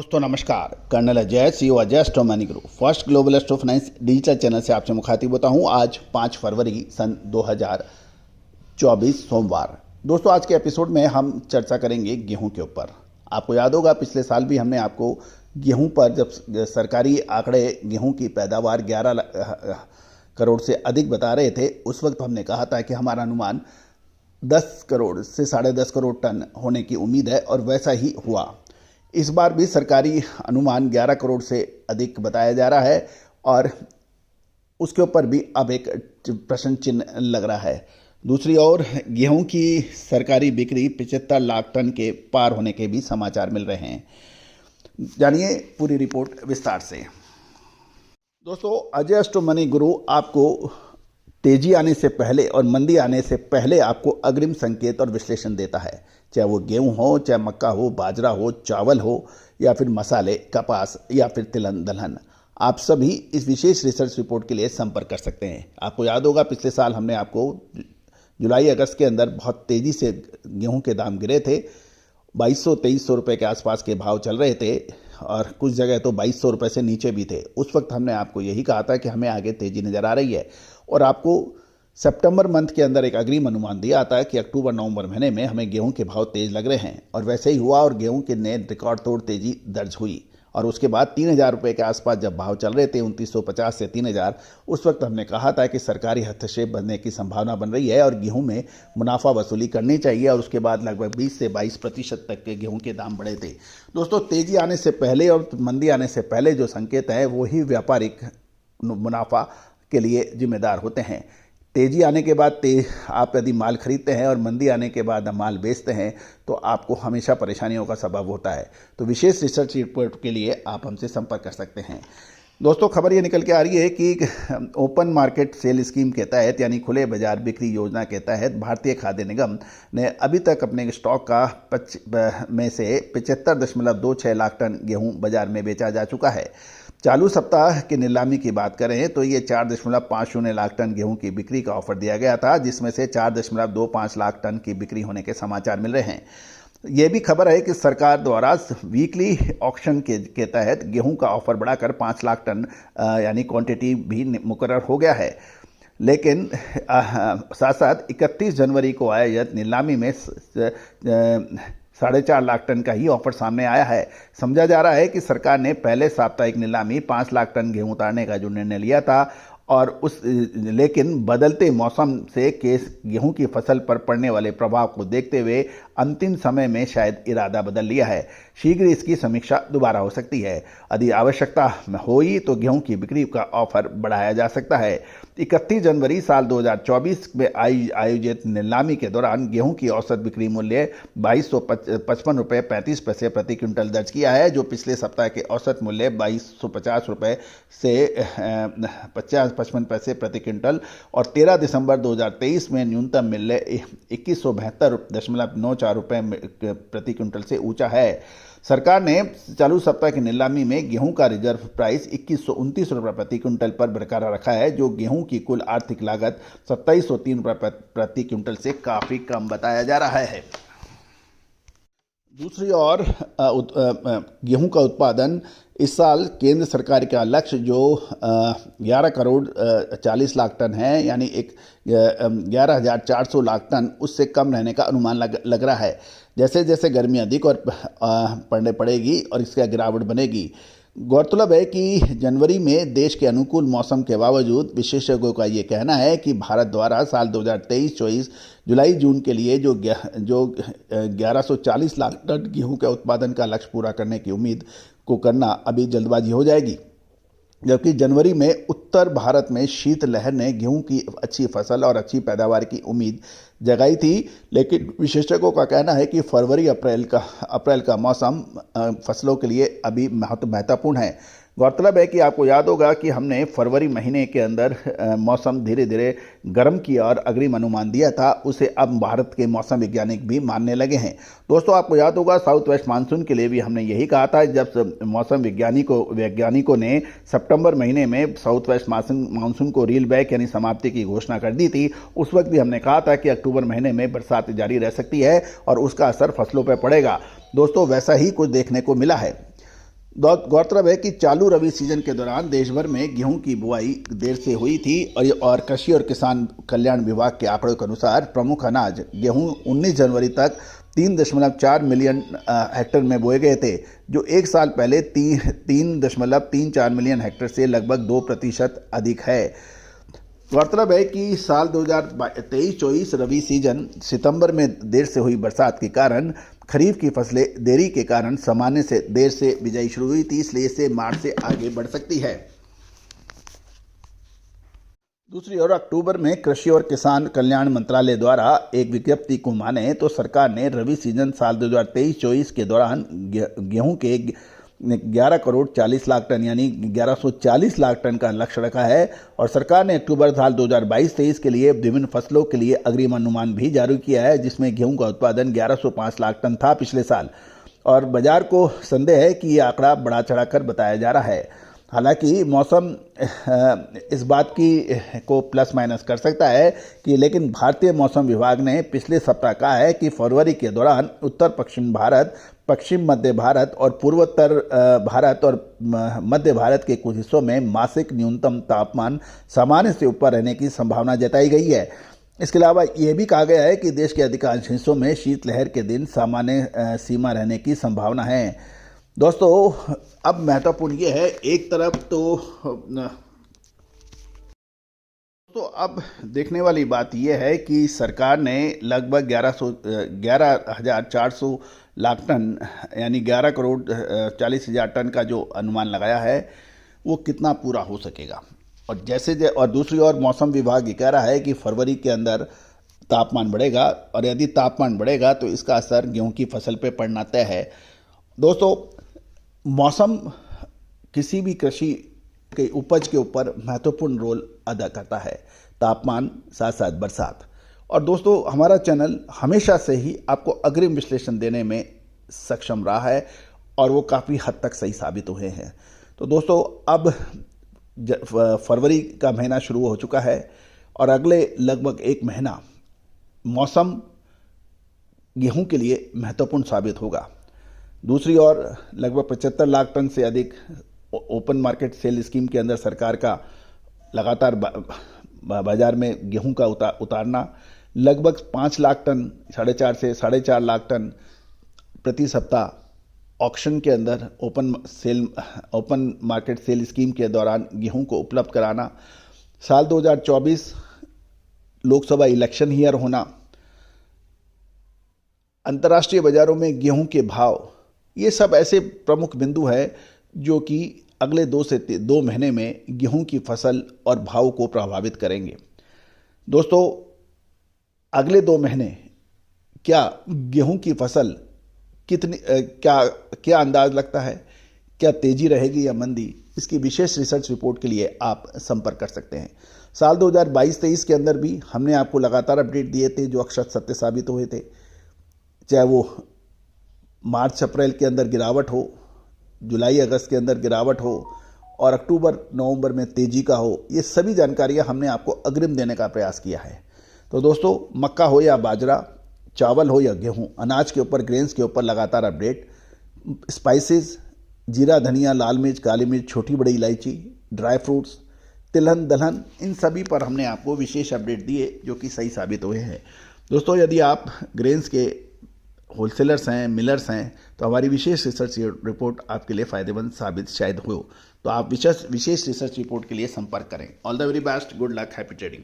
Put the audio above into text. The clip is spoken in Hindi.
दोस्तों नमस्कार। Colonel Ajay, CEO Ajay astro money group first global astro finance digital channel से आपसे मुखातिब होता हूं। आज 5 फरवरी सन 2024 सोमवार। दोस्तों आज के एपिसोड में हम चर्चा करेंगे गेहूं के ऊपर। आपको याद होगा पिछले साल भी हमने आपको गेहूं पर जब सरकारी आंकड़े गेहूं की पैदावार 11 करोड़ से अधिक बता रहे थे, उस वक्त हमने कहा था कि हमारा अनुमान 10 करोड़ से 10.5 करोड़ टन होने की उम्मीद है और वैसा ही हुआ। इस बार भी सरकारी अनुमान 11 करोड़ से अधिक बताया जा रहा है और उसके ऊपर भी अब एक प्रश्न चिन्ह लग रहा है। दूसरी ओर गेहूं की सरकारी बिक्री 75 लाख टन के पार होने के भी समाचार मिल रहे हैं। जानिए पूरी रिपोर्ट विस्तार से। दोस्तों अजय एस्ट्रो मनी गुरु आपको तेजी आने से पहले और मंदी आने से पहले आपको अग्रिम संकेत और विश्लेषण देता है, चाहे वो गेहूं हो, चाहे मक्का हो, बाजरा हो, चावल हो या फिर मसाले, कपास या फिर तिलहन दलहन। आप सभी इस विशेष रिसर्च रिपोर्ट के लिए संपर्क कर सकते हैं। आपको याद होगा पिछले साल हमने आपको जुलाई अगस्त के अंदर बहुत तेज़ी से गेहूं के दाम गिरे थे। 2200-2300 रुपये के आसपास के भाव चल रहे थे और कुछ जगह तो 2200 रुपये से नीचे भी थे। उस वक्त हमने आपको यही कहा था कि हमें आगे तेज़ी नज़र आ रही है और आपको सितंबर मंथ के अंदर एक अग्रिम अनुमान दिया था कि अक्टूबर नवंबर महीने में हमें गेहूं के भाव तेज लग रहे हैं और वैसे ही हुआ और गेहूं के नए रिकॉर्ड तोड़ तेजी दर्ज हुई। और उसके बाद 3000 रुपये के आसपास जब भाव चल रहे थे 2950 से 3000, उस वक्त हमने कहा था कि सरकारी हस्तक्षेप बनने की संभावना बन रही है और गेहूं में मुनाफा वसूली करनी चाहिए और उसके बाद लगभग 20 से 22% तक के गेहूं के दाम बढ़े थे। दोस्तों तेजी आने से पहले और मंदी आने से पहले जो संकेत है वही व्यापारिक मुनाफा के लिए जिम्मेदार होते हैं। तेजी आने के बाद आप यदि माल खरीदते हैं और मंदी आने के बाद माल बेचते हैं तो आपको हमेशा परेशानियों का सबब होता है। तो विशेष रिसर्च रिपोर्ट के लिए आप हमसे संपर्क कर सकते हैं। दोस्तों खबर ये निकल के आ रही है कि ओपन मार्केट सेल स्कीम के तहत यानी खुले बाजार बिक्री योजना के तहत भारतीय खाद्य निगम ने अभी तक अपने स्टॉक का में से 75.26 लाख टन गेहूं बाजार में बेचा जा चुका है। चालू सप्ताह की नीलामी की बात करें तो ये 4.50 लाख टन गेहूं की बिक्री का ऑफर दिया गया था, जिसमें से 4.25 लाख टन की बिक्री होने के समाचार मिल रहे हैं। ये भी खबर है कि सरकार द्वारा वीकली ऑक्शन के तहत गेहूं का ऑफर बढ़ाकर 5 लाख टन यानी क्वांटिटी भी मुकर्रर हो गया है। लेकिन साथ साथ 31 जनवरी को आयोजित नीलामी में 4.5 लाख टन का ही ऑफर सामने आया है। समझा जा रहा है कि सरकार ने पहले साप्ताहिक नीलामी 5 लाख टन गेहूं उतारने का जो निर्णय लिया था और लेकिन बदलते मौसम से गेहूं की फसल पर पड़ने वाले प्रभाव को देखते हुए अंतिम समय में शायद इरादा बदल लिया है। शीघ्र इसकी समीक्षा दोबारा हो सकती है। यदि आवश्यकता हुई तो गेहूं की बिक्री का ऑफर बढ़ाया जा सकता है। 31 जनवरी साल 2024 में आयोजित नीलामी के दौरान गेहूं की औसत बिक्री मूल्य 2255 रुपये 35 पैसे प्रति क्विंटल दर्ज किया है, जो पिछले सप्ताह के औसत मूल्य 2250 रुपये से 55 पैसे प्रति क्विंटल और 13 दिसंबर 2023 में न्यूनतम मूल्य 2172.94 रुपये प्रति क्विंटल से ऊंचा है। सरकार ने चालू सप्ताह की नीलामी में गेहूं का रिजर्व प्राइस 2129 रुपये प्रति क्विंटल पर बरकरार रखा है, जो गेहूं की कुल आर्थिक लागत 2703 रुपये प्रति क्विंटल से काफ़ी कम बताया जा रहा है। दूसरी ओर गेहूं का उत्पादन इस साल केंद्र सरकार का लक्ष्य जो 11 करोड़ 40 लाख टन है यानी 11,400 लाख टन, उससे कम रहने का अनुमान लग रहा है। जैसे जैसे गर्मी अधिक और पड़ेगी और इसका गिरावट बनेगी। गौरतलब है कि जनवरी में देश के अनुकूल मौसम के बावजूद विशेषज्ञों का ये कहना है कि भारत द्वारा साल 2023-24 जुलाई जून के लिए जो 1140 लाख टन गेहूं के उत्पादन का लक्ष्य पूरा करने की उम्मीद को करना अभी जल्दबाजी हो जाएगी। जबकि जनवरी में उत्तर भारत में शीतलहर ने गेहूं की अच्छी फसल और अच्छी पैदावार की उम्मीद जगाई थी, लेकिन विशेषज्ञों का कहना है कि फरवरी अप्रैल का मौसम फसलों के लिए अभी महत्वपूर्ण है। गौरतलब है कि आपको याद होगा कि हमने फरवरी महीने के अंदर मौसम धीरे धीरे गर्म किया और अग्रिम अनुमान दिया था, उसे अब भारत के मौसम वैज्ञानिक भी मानने लगे हैं। दोस्तों आपको याद होगा साउथ वेस्ट मानसून के लिए भी हमने यही कहा था, जब मौसम वैज्ञानिकों ने सितंबर महीने में साउथ वेस्ट मानसून को रील बैक यानी समाप्ति की घोषणा कर दी थी। उस वक्त भी हमने कहा था कि अक्टूबर महीने में बरसात जारी रह सकती है और उसका असर फसलों पर पड़ेगा। दोस्तों वैसा ही कुछ देखने को मिला है। गौरतलब है कि चालू रबी सीजन के दौरान देश भर में गेहूं की बुआई देर से हुई थी और कृषि और किसान कल्याण विभाग के आंकड़ों के अनुसार प्रमुख अनाज गेहूं 19 जनवरी तक 3.4 मिलियन हेक्टेयर में बोए गए थे, जो एक साल पहले 3.34 मिलियन हेक्टेयर से लगभग 2% अधिक है। गौरतलब है कि साल 2023-24 रबी सीजन सितंबर में देर से हुई बरसात के कारण खरीफ की फसलें देरी के कारण सामान्य से देर से बिजाई शुरू हुई थी, इसलिए इसे मार्च से आगे बढ़ सकती है। दूसरी ओर अक्टूबर में कृषि और किसान कल्याण मंत्रालय द्वारा एक विज्ञप्ति को माने तो सरकार ने रबी सीजन साल 2023-24 के दौरान गेहूं के 11 करोड़ 40 लाख टन यानी 1140 लाख टन का लक्ष्य रखा है और सरकार ने अक्टूबर साल 2022-23 के लिए विभिन्न फसलों के लिए अग्रिम अनुमान भी जारी किया है, जिसमें गेहूं का उत्पादन 1105 लाख टन था पिछले साल और बाजार को संदेह है कि ये आंकड़ा बढ़ा चढ़ाकर बताया जा रहा है। हालांकि मौसम इस बात की को प्लस माइनस कर सकता है कि लेकिन भारतीय मौसम विभाग ने पिछले सप्ताह कहा है कि फरवरी के दौरान उत्तर पश्चिम भारत, पश्चिम मध्य भारत और पूर्वोत्तर भारत और मध्य भारत के कुछ हिस्सों में मासिक न्यूनतम तापमान सामान्य से ऊपर रहने की संभावना जताई गई है। इसके अलावा ये भी कहा गया है कि देश के अधिकांश हिस्सों में शीतलहर के दिन सामान्य सीमा रहने की संभावना है। दोस्तों, अब महत्वपूर्ण ये है, एक तरफ तो अब देखने वाली बात यह है कि सरकार ने लगभग 11,400 लाख टन यानी 11 करोड़ 40 हज़ार टन का जो अनुमान लगाया है वो कितना पूरा हो सकेगा। और दूसरी ओर मौसम विभाग ये कह रहा है कि फरवरी के अंदर तापमान बढ़ेगा और यदि तापमान बढ़ेगा तो इसका असर गेहूं की फसल पे पड़ना तय है। दोस्तों, मौसम किसी भी कृषि के उपज के ऊपर महत्वपूर्ण रोल अदा करता है, तापमान साथ साथ बरसात। और दोस्तों, हमारा चैनल हमेशा से ही आपको अग्रिम विश्लेषण देने में सक्षम रहा है और वो काफ़ी हद तक सही साबित हुए हैं। तो दोस्तों, अब फरवरी का महीना शुरू हो चुका है और अगले लगभग एक महीना मौसम गेहूं के लिए महत्वपूर्ण साबित होगा। दूसरी ओर लगभग 75 लाख टन से अधिक ओपन मार्केट सेल स्कीम के अंदर सरकार का लगातार बाजार में गेहूं का उतारना, लगभग 5 लाख टन 4.5 से 4.5 लाख टन प्रति सप्ताह ऑक्शन के अंदर ओपन मार्केट सेल स्कीम के दौरान गेहूं को उपलब्ध कराना, साल 2024 लोकसभा इलेक्शन ईयर होना, अंतर्राष्ट्रीय बाजारों में गेहूं के भाव, ये सब ऐसे प्रमुख बिंदु हैं जो कि अगले 2 महीने में गेहूं की फसल और भाव को प्रभावित करेंगे। दोस्तों, अगले 2 महीने क्या गेहूं की फसल क्या अंदाज लगता है, क्या तेजी रहेगी या मंदी, इसकी विशेष रिसर्च रिपोर्ट के लिए आप संपर्क कर सकते हैं। साल 2022-23 के अंदर भी हमने आपको लगातार अपडेट दिए थे जो अक्षर सत्य साबित हुए थे, चाहे वो मार्च अप्रैल के अंदर गिरावट हो, जुलाई अगस्त के अंदर गिरावट हो और अक्टूबर नवंबर में तेजी का हो, ये सभी जानकारियां हमने आपको अग्रिम देने का प्रयास किया है। तो दोस्तों, मक्का हो या बाजरा, चावल हो या गेहूं, अनाज के ऊपर, ग्रेन्स के ऊपर लगातार अपडेट, स्पाइसेस, जीरा, धनिया, लाल मिर्च, काली मिर्च, छोटी बड़ी इलायची, ड्राई फ्रूट्स, तिलहन, दलहन, इन सभी पर हमने आपको विशेष अपडेट दिए जो कि सही साबित हुए हैं। दोस्तों, यदि आप ग्रेन्स के होलसेलर्स हैं, मिलर्स हैं, तो हमारी विशेष रिसर्च रिपोर्ट आपके लिए फ़ायदेमंद साबित शायद हो, तो आप विशेष रिसर्च रिपोर्ट के लिए संपर्क करें। All the very best, good luck, happy trading.